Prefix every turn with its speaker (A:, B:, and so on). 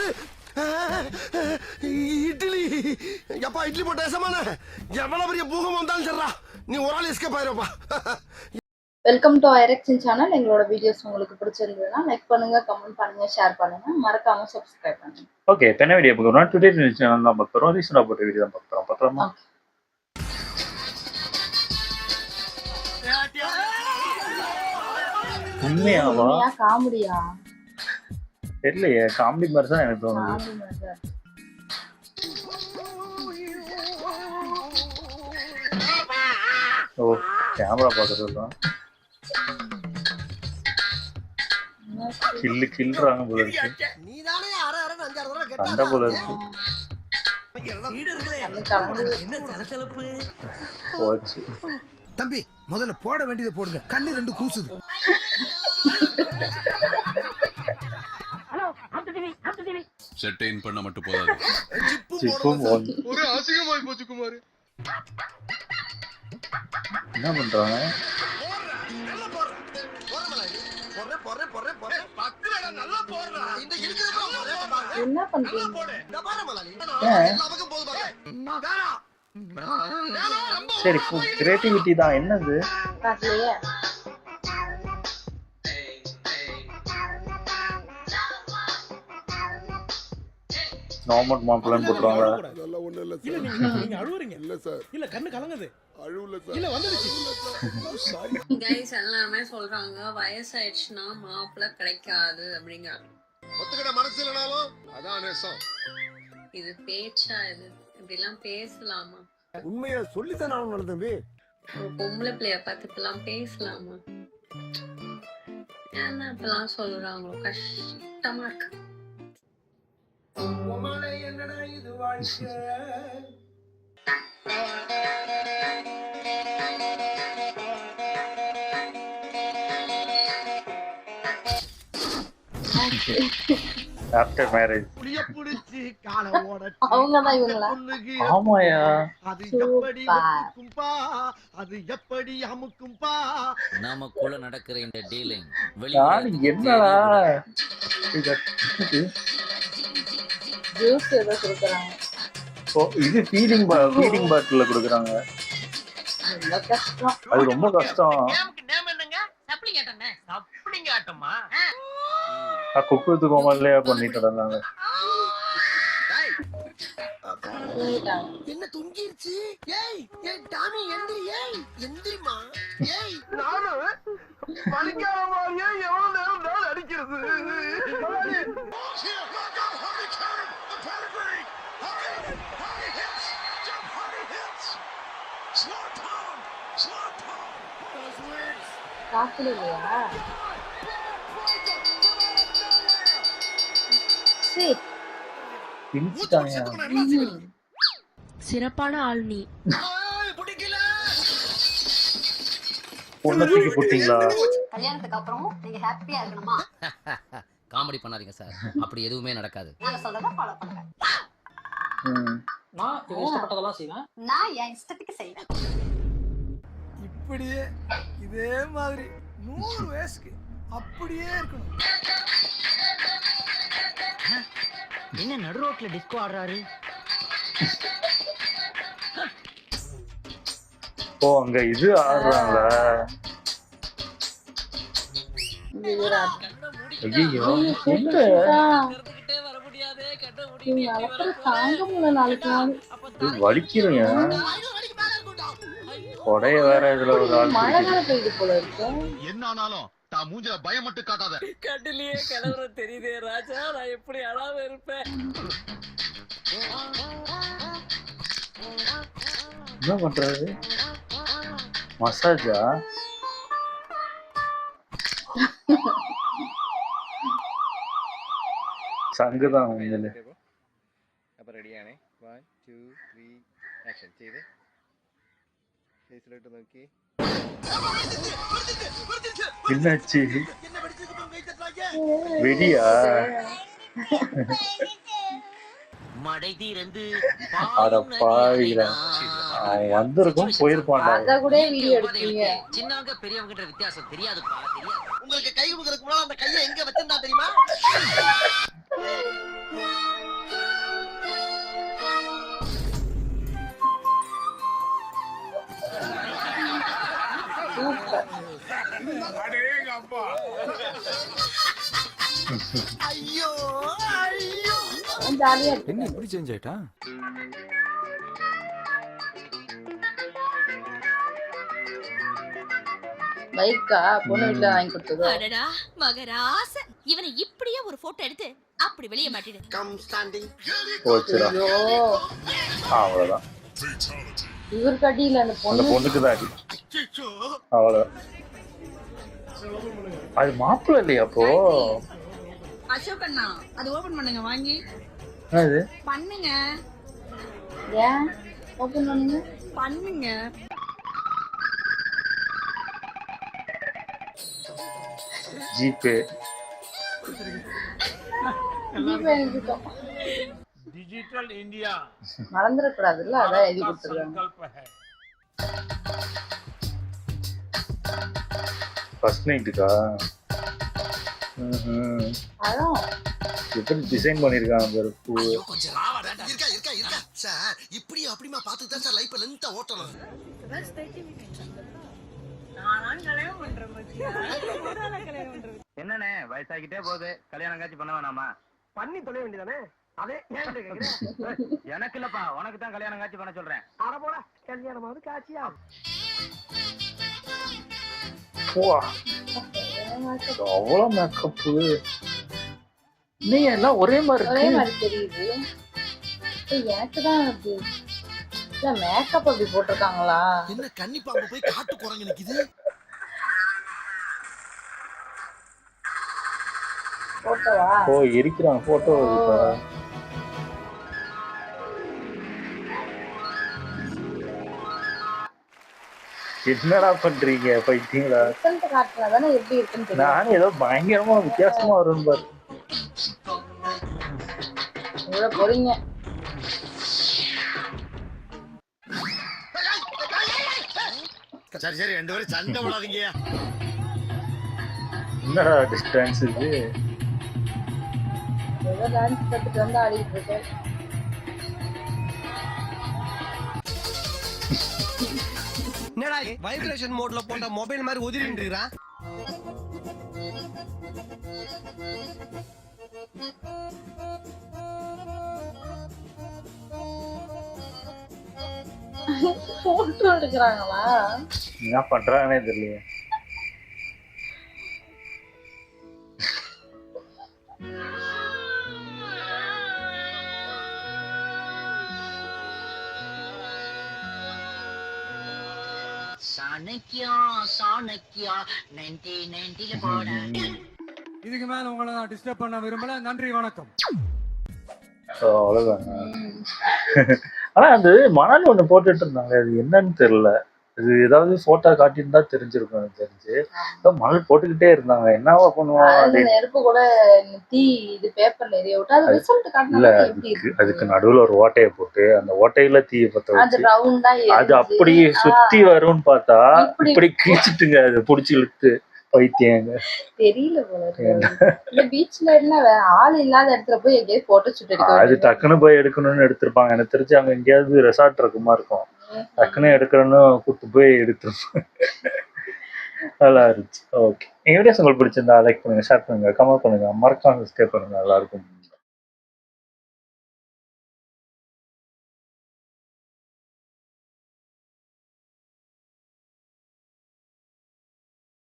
A: என்னது இட்லி? எப்பா இட்லி போட்ட சமான எவ்வளவு பெரிய பூகம் வந்தாலும் சரிடா, நீ ஒரு ஆள் எஸ்கேப் ஆயிருப்பா.
B: வெல்கம் டு ஐரெக்ஷன் சேனல். எங்களோட வீடியோஸ் உங்களுக்கு பிடிச்சிருந்ததுன்னா லைக் பண்ணுங்க, கமெண்ட் பண்ணுங்க, ஷேர் பண்ணுங்க, மறக்காம சப்ஸ்கிரைப் பண்ணுங்க.
C: ஓகே, இப்போ என்ன வீடியோ பார்க்குறோம்? டுடே சேனல் தான் பார்க்குறோம். ரீசெண்டாக போட்ட வீடியோ தான் பார்க்குறோம். பார்க்கலாமா? உண்மையாவா?
B: காமெடியா
C: தெரியலையே, காமெடி மாதிரி தான் எனக்கு தோணுது. ஓ, கேமரா பார்க்கறது தான் கில்றாங்க போல இருக்கு. சண்டை போல இருக்கு. போச்சு.
A: தம்பி முதல்ல போட வேண்டியதை போடுங்க, கண்ணு ரெண்டு கூசுது.
D: செட்டைன் பண்ண மட்டும் போதாது,
A: ஒரு அசிங்கமாய் போச்சு குமார்.
C: என்ன பண்றாங்க?
B: என்ன பண்றீங்க?
C: சரி, கிரியேட்டிவிட்டி தான். என்னது நார்மல் மாப்பிள்ளைன்னு போட்டுருவாங்க.
E: கைஸ் எல்லாருமே சொல்றாங்க வயசாயிடுச்சுன்னா மாப்பிள்ளை கிடைக்காது அப்படிங்கிறாங்க.
A: மனசு இல்லனாலும் அதான் நேசம்.
E: இது பேச்சா? இது இப்படிலாம் பேசலாமா?
A: உண்மையை சொல்லித்தான் நான் நடந்தேன்.
E: ஒரு பொம்பளை பிள்ளைய பார்த்து இப்பெல்லாம் பேசலாமா? ஏன்னா இப்பெல்லாம் சொல்றாங்களோ, கஷ்டமா இருக்கு.
A: என்னடா இது வாழ்க்கை?
C: ஆஃப்டர் மேரேஜ்
B: அவங்கதான் இவங்களா?
C: ஆமாயா,
A: அது எப்படி அமுக்கும்பா, அது எப்படி அமுக்கும்பா.
F: நமக்குள்ள நடக்கிற இந்த டீலிங்
C: என்னடா
B: ஜூஸ் ஏதோ கொடுக்குறாங்க.
C: இது ஃபீடிங் பாட்டில் கொடுக்குறாங்க.
B: ரொம்ப கஷ்டம்.
C: அது ரொம்ப கஷ்டம். குக்கு கோமல்லையா பண்ணிட்டு இருந்தாங்க.
A: என்ன துங்கிருச்சு? ஏய் ஏய் டாமி எந்திரி, ஏய் எந்திரிமா. ஏய் நானு மணிக்கார மாதிரியே எவ்வளவு நேரம் தான் அடிக்கிறது.
B: காத்துல இல்லையா?
E: சிறப்பான ஆள் நீ.
C: பொண்ணுக்கு போட்டீங்களா?
G: கல்யாணத்துக்கு அப்புறம் நீங்க ஹாப்பியா இருக்கணுமா?
F: காமெடி பண்ணாதீங்க சார், அப்படி எதுவுமே நடக்காது.
G: நான் சொல்றத ஃபாலோ பண்ணுங்க.
H: நான் இஷ்டப்பட்டதெல்லாம் செய்வேன்.
G: நான் என் இஷ்டத்துக்கு செய்வேன்.
A: இப்படியே இதே மாதிரி 100 வயசுக்கு அப்படியே இருக்கணும்.
H: என்ன நடு ரோட்ல டிஸ்கோ ஆடுறாரு?
C: ஓ, அங்க இது ஆடுறாங்களா? ஐயோ, எங்க வலிக்கிறீங்க? கொடைய வேற இதுல ஒரு ஆள்.
B: மழை காலம் பெய்யுது போல இருக்கு.
D: என்ன ஆனாலும் தான் மூஞ்சில பயம் மட்டும் காட்டாத.
E: கட்டிலேயே கிளவுற தெரியுதே ராஜா, நான் எப்படி அழாம இருப்பேன்.
C: என்ன பண்றாரு? மசாஜா? சங்குதான் உங்கள.
I: அப்ப ரெடியானே? 1 2 3 ஆக்ஷன் செய்து ஃபேஸ்ல இட்டு நோக்கி.
C: என்னாச்சு? வெடியா? அட பாவிகளா, அவன் வந்திருக்கும் போயிருப்பான்டா.
B: அத கூட வீடியோ எடுத்தீங்க.
F: சின்னவங்க பெரியவங்க வித்தியாசம் தெரியாதுப்பா, தெரியாது.
A: உங்களுக்கு கை கொடுக்கறதுக்கு முன்னால அந்த கையை எங்க வச்சிருந்தா தெரியுமா? ஐயோ ஐயோ
B: ஜாலியா
J: என்ன
B: இருக்கு.
J: இப்படி சேஞ்ச் ஆயிட்டா?
B: பைக்கா பொண்ணு வீட்டுல வாங்கி கொடுத்தது.
G: அடடா மகராச இவனை இப்படியே ஒரு போட்டோ எடுத்து அப்படி வெளியே மாட்டிடு.
A: கம் ஸ்டாண்டிங்
C: போச்சுடா.
B: ஐயோ
C: அவ்வளவுதான்.
B: இவருக்கு அடியில அந்த
C: அந்த
B: பொண்ணு.
C: பொண்ணுக்கு தான் அடி. அவ்வளவுதான். அது மாப்பிள்ளை இல்லையா அப்போ?
G: அசோக் அண்ணா அது ஓபன் பண்ணுங்க வாங்கி
C: அது
G: பண்ணுங்க
B: ஏன் ஓபன் பண்ணுங்க.
G: பண்ணுங்க.
C: ஜிபே.
A: டிஜிட்டல் இந்தியா
B: மறந்துடக்கூடாதுல்ல, அதான் எழுதி கொடுத்துருக்காங்க.
C: ஃபர்ஸ்ட் நைட்டுக்கா?
B: அதான்
C: எப்படி டிசைன் பண்ணிருக்காங்க பாரு பூ.
A: கொஞ்சம் ராவாடா இருக்கா இருக்கா இருக்கா சார். இப்படி அப்படிமா பார்த்து தான் சார் லைஃப் லென்த்தா ஓட்டணும்.
I: என்னண்ணே வயசாகிட்டே போகுது, கல்யாணம் காட்சி பண்ண வேணாமா?
A: பண்ணி தொலைய வேண்டியதானே. அதே ஏன் கேக்குறேன்.
I: எனக்கு இல்லப்பா, உனக்கு தான் கல்யாணம் காட்சி பண்ண சொல்றேன்.
A: அட போடா கல்யாணமாவது காட்சியா.
C: வா, அவ்வளவு மேக்கப்பு. நீ எல்லாம் ஒரே மாதிரி
B: ஒரே
C: இருக்கு.
B: மாதிரி தெரியுது. எனக்கு தான் அது இல்ல, மேக்கப் அப்படி போட்டிருக்காங்களா?
A: என்ன கன்னி பாம்பு போய் காட்டு குரங்கு நிக்குது.
B: போட்டோவா?
C: ஓ, எரிக்கிறாங்க போட்டோ. என்னடா பண்றீங்க பைத்தியங்களா?
B: ரிசல்ட் காட்டுறதானே எப்படி இருக்குன்னு தெரியும்.
C: நானும் ஏதோ பயங்கரமா வித்தியாசமா வரும்னு பாரு.
B: இவ்வளவு போறீங்க.
A: சரி சரி ரெண்டு பேரும் சண்டை விடாதீங்க.
C: என்னடா டிஸ்டன்ஸ் இது?
B: ஏதோ டான்ஸ் கத்துட்டு வந்து ஆடிட்டு இருக்கேன்.
A: என்னடா வைப்ரேஷன் மோட்ல போட்ட மொபைல் மாதிரி உதிரிட்டு இருக்கா?
B: போட்டோ எடுக்கிறாங்களா?
C: என்ன பண்றாங்கன்னே தெரியல.
J: இதுக்கு மேல உங்களை நான் டிஸ்டர்ப் பண்ண விரும்பல. நன்றி, வணக்கம்.
C: அவ்வளவுதாங்க. ஆனா அந்த மணல் ஒண்ணு போட்டுட்டு இருந்தாங்க, அது என்னன்னு தெரியல. இது ஏதாவது போட்டோ காட்டியிருந்தா தெரிஞ்சிருக்கும். எனக்கு தெரிஞ்சு மணல் போட்டுக்கிட்டே இருந்தாங்க. என்னவா பண்ணுவாங்க?
B: அந்த நெருப்பு கூட தீ இது பேப்பர்ல எரிய விட்டு அது ரிசல்ட்
C: இல்ல,
B: காட்டினா எப்படி இருக்கு?
C: அதுக்கு நடுவுல ஒரு ஓட்டையை போட்டு அந்த ஓட்டையில தீயை பத்த
B: அது
C: வச்சு
B: ரவுண்டா
C: அது அப்படி சுத்தி வரும்னு பார்த்தா இப்படி கிழிச்சிட்டுங்க. அது புடிச்சு இழுத்து பைத்தியங்க.
B: தெரியல போல இருக்கு. இந்த பீச்ல என்ன ஆள் இல்லாத இடத்துல போய் எங்கேயாவது போட்டோ ஷூட் எடுக்க
C: அது டக்குன்னு போய் எடுக்கணும்னு எடுத்திருப்பாங்க. எனக்கு தெரிஞ்சு அங்க எங்கேயாவது ரெசார்ட் இருக்குமா இருக்கும். டக்குன்னு எடுக்கணும்னு கூப்பிட்டு போய் எடுத்துருப்பாங்க. நல்லா இருந்துச்சு. ஓகே, எங்க வீடியோஸ் உங்களுக்கு பிடிச்சிருந்தா லைக் பண்ணுங்க, ஷேர் பண்ணுங்க, கமெண்ட் பண்ணுங்க, மறக்காம சப்ஸ்கிரைப் பண்ணுங்க. நல்லா இருக்கும்.